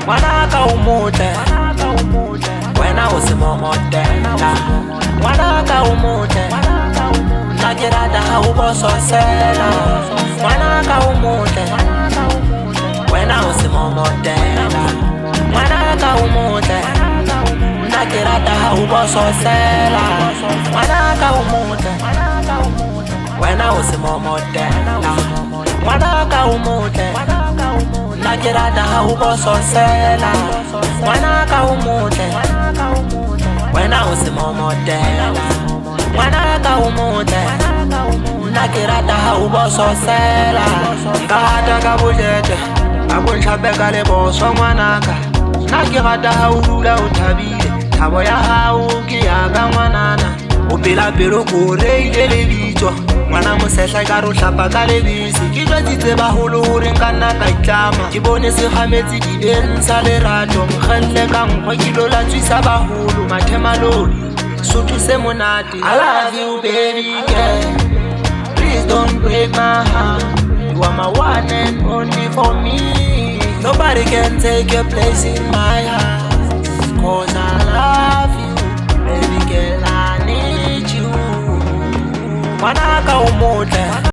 Ngwanaka o motle, wena o se momotela. Ngwanaka o motle, nna ke rata ha o bososela. Ngwanaka o motle, wena o se momotela. Ngwanaka o motle, nna ke rata ha o bososela. Ngwanaka o motle, wena o se momotela. Ngwanaka o motle, nna ke rata ha o bososela. Ngwanaka o motle, wena o se momotela. Ngwanaka o motle, nna ke rata ha o bososela. Nka rata ka bojete, a bontshape ka leboso ngwanaka. Nna ke rata ha o dula o thabile, thabo ya hao ke ya ka ngwanana. O pela pelo ko reile lebitso, ngwana mosehla ka ro hlapa ka lebisi. Ke jwetsitse baholo hore nka nna ka itlama, ke bone se kgametse dibeng sa lerato. Mokgelle ka nkgwa ke lo latswisa baholo, mathemalodi Sotho se monate. I love you baby girl, please don't break my heart. You are my one and only for me. Nobody can take your place in my heart, 'cause I love you baby girl, I need you. Ngwanaka o motle.